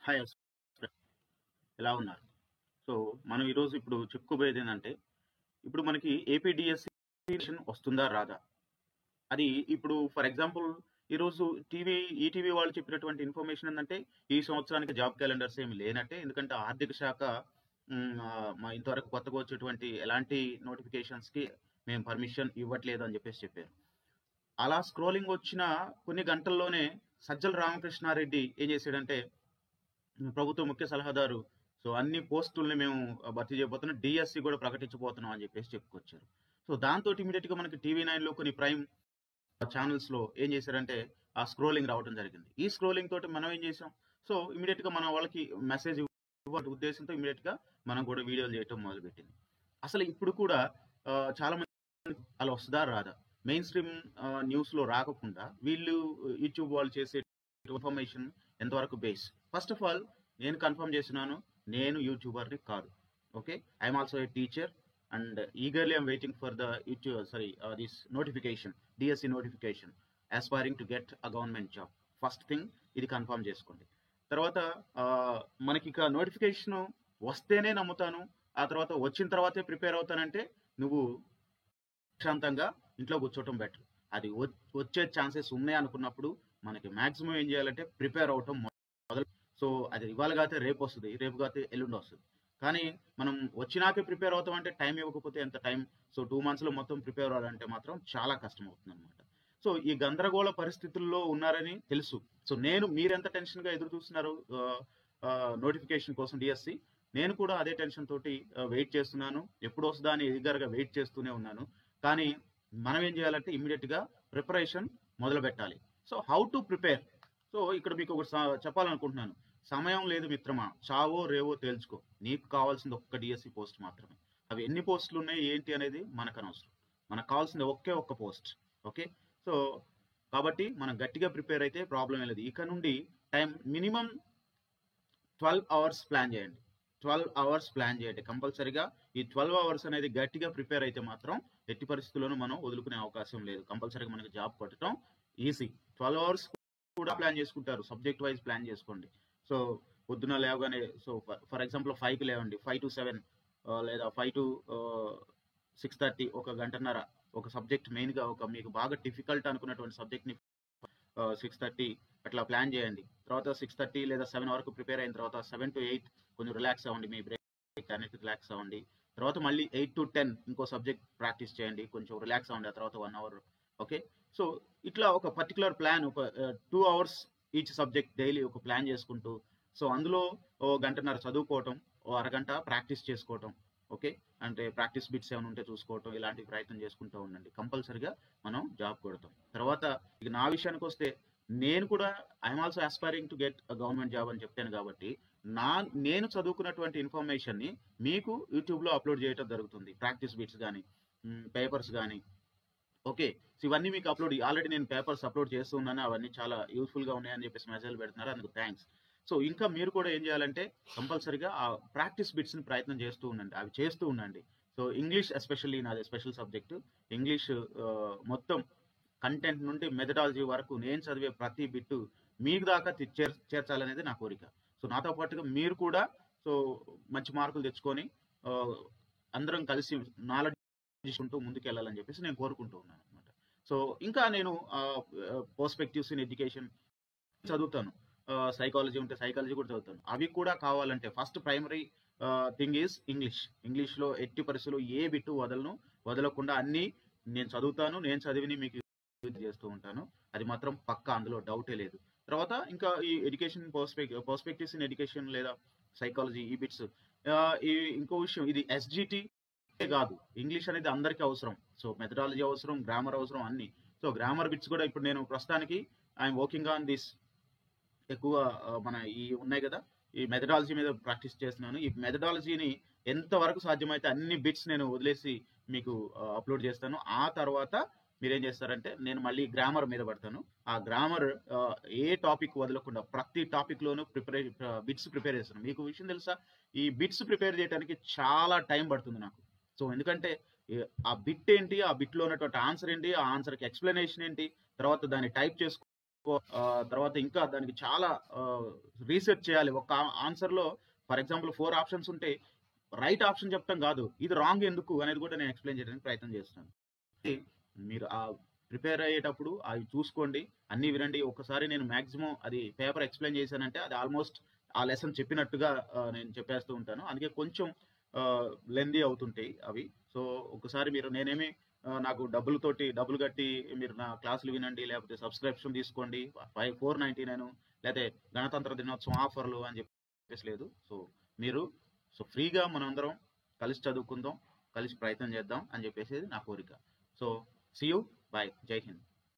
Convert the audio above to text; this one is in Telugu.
హాయ్ ఎలా ఉన్నారు? సో, మనం ఈరోజు ఇప్పుడు చెప్పుకోబోయేది ఏంటంటే, ఇప్పుడు మనకి ఏపీడీఎస్సీ వస్తుందా? రాదా? అది ఇప్పుడు ఫర్ ఎగ్జాంపుల్ ఈరోజు ఈటీవీ వాళ్ళు చెప్పినటువంటి ఇన్ఫర్మేషన్ ఏందంటే, ఈ సంవత్సరానికి జాబ్ క్యాలెండర్స్ ఏమి లేనట్టే. ఎందుకంటే ఆర్థిక శాఖ ఇంతవరకు కొత్తగా వచ్చేటువంటి ఎలాంటి నోటిఫికేషన్స్‌కి మేము పర్మిషన్ ఇవ్వట్లేదు అని చెప్పారు. అలా స్క్రోలింగ్ వచ్చిన కొన్ని గంటల్లోనే సజ్జల రామకృష్ణారెడ్డి ఏం చేశాడంటే ప్రభుత్వ ముఖ్య సలహాదారు సో అన్ని పోస్టుల్ని మేము భర్తీ చేయబోతున్నాం, డిఎస్సి కూడా ప్రకటించబోతున్నాం అని చెప్పుకొచ్చారు. సో దాంతో ఇమీడియట్ గా మనకి టీవీ 9లో కొన్ని ప్రైమ్ ఛానల్స్ లో ఏం చేశారంటే ఆ స్క్రోలింగ్ రావడం జరిగింది. ఈ స్క్రోలింగ్ తోటి మనం ఏం చేసాం, సో ఇమీడియట్ గా మన వాళ్ళకి మెసేజ్ ఇవ్వాలి ఉద్దేశంతో ఇమీడియట్ గా మనం కూడా వీడియోలు చేయటం మొదలుపెట్టింది. అసలు ఇప్పుడు కూడా చాలా మంది అలా వస్తుందా రాదా, మెయిన్ స్ట్రీమ్ న్యూస్ లో రాకుండా వీళ్ళు యూట్యూబ్ వాళ్ళు చేసే ఇన్ఫర్మేషన్ ఎంతవరకు బేస్. ఫస్ట్ ఆఫ్ ఆల్ నేను కన్ఫర్మ్ చేస్తున్నాను, నేను యూట్యూబర్ని కాదు. Okay, I'm also a teacher and eagerly I'm waiting for the this notification, DSC notification, aspiring to get a government job. First thing ఇది కన్ఫర్మ్ చేసుకోండి. తర్వాత మనకి ఇక నోటిఫికేషన్ వస్తేనే నమ్ముతాను, ఆ తర్వాత వచ్చిన తర్వాతే ప్రిపేర్ అవుతానంటే నువ్వు ప్రశాంతంగా ఇంట్లో కూర్చోవటం బెటర్. అది వచ్చే ఛాన్సెస్ ఉన్నాయి అనుకున్నప్పుడు మనకి మాక్సిమం ఏం చేయాలంటే ప్రిపేర్ అవటం మొదలు. సో అది ఇవాళ కాతే రేపు వస్తుంది, రేపు కాతే ఎల్లుండి వస్తుంది. కానీ మనం వచ్చినాకే ప్రిపేర్ అవుతాం అంటే టైం ఇవ్వకపోతే ఎంత టైం. సో 2 months లో మొత్తం ప్రిపేర్ అవ్వాలంటే మాత్రం చాలా కష్టం అవుతుంది అనమాట. సో ఈ గందరగోళ పరిస్థితుల్లో ఉన్నారని తెలుసు. సో మీరెంత టెన్షన్ గా ఎదురు చూస్తున్నారు నోటిఫికేషన్ కోసం డిఎస్సి, నేను కూడా అదే టెన్షన్ తోటి వెయిట్ చేస్తున్నాను. ఎప్పుడు వస్తుందా అని ఎగర్గా వెయిట్ చేస్తూనే ఉన్నాను. కానీ మనం ఏం చేయాలంటే ఇమ్మీడియట్ గా ప్రిపరేషన్ మొదలు పెట్టాలి. So how to prepare. So ఇక్కడ మీకు ఒకటి చెప్పాలనుకుంటున్నాను. సమయం లేదు మిత్రమా, చావో రేవో తేల్చుకో. నీకు కావాల్సింది ఒక్క డిఎస్సి పోస్ట్ మాత్రమే. అవి ఎన్ని పోస్టులు ఉన్నాయి ఏంటి అనేది మనకు అనవసరం. మనకు కావాల్సింది ఒక్క పోస్ట్. ఓకే, సో కాబట్టి మనం గట్టిగా ప్రిపేర్ అయితే ప్రాబ్లం లేదు. ఇక నుండి టైం మినిమం 12 hours ప్లాన్ చేయండి. 12 hours ప్లాన్ చేయండి కంపల్సరీగా. ఈ 12 hours అనేది గట్టిగా ప్రిపేర్ అయితే మాత్రం ఎట్టి పరిస్థితుల్లోనూ మనం వదులుకునే అవకాశం లేదు. కంపల్సరీగా మనకి జాబ్ కొట్టడం ఈజీ. 12 hours కూడా ప్లాన్ చేసుకుంటారు, సబ్జెక్ట్ వైజ్ ప్లాన్ చేసుకోండి. సో పొద్దున లేవగానే సో ఫర్ ఎగ్జాంపుల్ 5కి లేవండి, 5 to 7 లేదా 5 to 6:30 ఒక గంటన్నర ఒక సబ్జెక్ట్ మెయిన్గా మీకు బాగా డిఫికల్ట్ అనుకున్నటువంటి సబ్జెక్ట్ని 6:30 అట్లా ప్లాన్ చేయండి. తర్వాత 6:30 లేదా 7 వరకు ప్రిపేర్ అయిన తర్వాత 7 to 8 కొంచెం రిలాక్స్ అవ్వండి, మీ బ్రేక్ అనేది రిలాక్స్ అవ్వండి. తర్వాత మళ్ళీ 8 to 10 ఇంకో సబ్జెక్ట్ ప్రాక్టీస్ చేయండి, కొంచెం రిలాక్స్ అవ్వండి. ఆ తర్వాత 1 hour. ఓకే, సో ఇట్లా ఒక పర్టికులర్ ప్లాన్, ఒక 2 hours ఈచ్ సబ్జెక్ట్ డైలీ ఒక ప్లాన్ చేసుకుంటూ, సో అందులో ఓ గంటన్నర చదువుకోవటం, ఓ అరగంట ప్రాక్టీస్ చేసుకోవటం. ఓకే, అంటే ప్రాక్టీస్ బిట్స్ ఏమైనా ఉంటే చూసుకోవటం, ఇలాంటి ప్రయత్నం చేసుకుంటూ ఉండండి. కంపల్సరిగా మనం జాబ్ కొడతాం. తర్వాత ఇక నా విషయానికి వస్తే నేను కూడా I'm also aspiring to get government job అని చెప్పాను కాబట్టి నేను చదువుకున్నటువంటి ఇన్ఫర్మేషన్ని మీకు యూట్యూబ్లో అప్లోడ్ చేయడం జరుగుతుంది. ప్రాక్టీస్ బిట్స్ కానీ పేపర్స్ కానీ. ఓకే, సో ఇవన్నీ మీకు ఆల్రెడీ నేను పేపర్స్ అప్లోడ్ చేస్తూ ఉన్నాను, అవన్నీ చాలా యూస్ఫుల్గా ఉన్నాయని చెప్పేసి మెసేజ్ పెడుతున్నారు, అందుకు థ్యాంక్స్. సో ఇంకా మీరు కూడా ఏం చేయాలంటే కంపల్సరీగా ఆ ప్రాక్టీస్ బిట్స్ని ప్రయత్నం చేస్తూ ఉండండి, అవి చేస్తూ ఉండండి. సో ఇంగ్లీష్ ఎస్పెషల్లీ నాది స్పెషల్ సబ్జెక్టు ఇంగ్లీష్. మొత్తం కంటెంట్ నుండి మెథడాలజీ వరకు నేను చదివే ప్రతి బిట్టు మీకు దాకా చేర్చాలనేది నా కోరిక. సో నాతో పాటుగా మీరు కూడా సో మంచి మార్కులు తెచ్చుకొని అందరం కలిసి నాలెడ్జ్ తీసుకుంటూ ముందుకెళ్ళాలని చెప్పేసి నేను కోరుకుంటూ ఉన్నాను అనమాట. సో ఇంకా నేను పర్స్పెక్టివ్స్ ఇన్ ఎడ్యుకేషన్ చదువుతాను, సైకాలజీ ఉంటే సైకాలజీ కూడా చదువుతాను. అవి కూడా కావాలంటే ఫస్ట్ ప్రైమరీ థింగ్ ఈజ్ ఇంగ్లీష్లో ఎట్టి పరిస్థితుల్లో ఏ బిట్టు వదలకుండా అన్నీ నేను చదువుతాను, నేను చదివిని మీకు చేస్తూ ఉంటాను. అది మాత్రం పక్కా, అందులో డౌటే లేదు. తర్వాత ఇంకా ఈ ఎడ్యుకేషన్ పర్స్పెక్టివ్స్ ఇన్ ఎడ్యుకేషన్ లేదా సైకాలజీ ఈ బిట్స్. ఇంకో విషయం, ఇది ఎస్జిటి కాదు, ఇంగ్లీష్ అనేది అందరికీ అవసరం. సో మెథడాలజీ అవసరం, గ్రామర్ అవసరం, అన్ని. సో గ్రామర్ బిట్స్ కూడా ఇప్పుడు నేను ప్రస్తుతానికి ఐఎమ్ వర్కింగ్ ఆన్ దిస్. ఎక్కువ మన ఈ ఉన్నాయి కదా, ఈ మెథడాలజీ మీద ప్రాక్టీస్ చేస్తున్నాను. ఈ మెథడాలజీని ఎంతవరకు సాధ్యమైతే అన్ని బిట్స్ నేను వదిలేసి మీకు అప్లోడ్ చేస్తాను. ఆ తర్వాత మీరేం చేస్తారంటే నేను మళ్ళీ గ్రామర్ మీద పడతాను. ఆ గ్రామర్ ఏ టాపిక్ వదలకుండా ప్రతి టాపిక్లోనూ బిట్స్ ప్రిపేర్ చేస్తాను. మీకు విషయం తెలుసా, ఈ బిట్స్ ప్రిపేర్ చేయడానికి చాలా టైం పడుతుంది నాకు. సో ఎందుకంటే ఆ బిట్ ఏంటి, ఆ బిట్లో ఉన్నటువంటి ఆన్సర్ ఏంటి, ఆ ఆన్సర్కి ఎక్స్ప్లెనేషన్ ఏంటి, తర్వాత దాన్ని టైప్ చేసుకో తర్వాత ఇంకా దానికి చాలా రీసెర్చ్ చేయాలి. ఒక ఆన్సర్‌లో ఫర్ ఎగ్జాంపుల్ 4 ఆప్షన్స్ ఉంటే రైట్ ఆప్షన్ చెప్పడం కాదు. ఇది రాంగ్ ఎందుకు అనేది కూడా నేను ఎక్స్‌ప్లెయిన్ చేయడానికి ప్రయత్నం చేస్తున్నాను. మీరు ప్రిపేర్ అయ్యేటప్పుడు అవి చూసుకోండి. అన్నీ వినండి. ఒక్కసారి నేను మాక్సిమం అది పేపర్ ఎక్స్‌ప్లెయిన్ చేశానంటే అది ఆల్‌మోస్ట్ ఆ లెసన్ చెప్పినట్టుగా నేను చెప్పేస్తూ ఉంటాను. అందుకే కొంచెం లెంథీ అవుతుంటాయి అవి. సో, ఒక్కసారి మీరు నేనేమి నాకు డబ్బులు కట్టి మీరు నా క్లాసులు వినండి, లేకపోతే సబ్స్క్రిప్షన్ తీసుకోండి. 499 లేతే గణతంత్ర దినోత్సవం ఆఫర్‌లు అని చెప్పేసి లేదు. సో, మీరు ఫ్రీగా మనందరం కలిసి చదువుకుందాం, కలిసి ప్రయత్నం చేద్దాం అని చెప్పేసి నా కోరిక. So, see you. బాయ్. జై హింద్.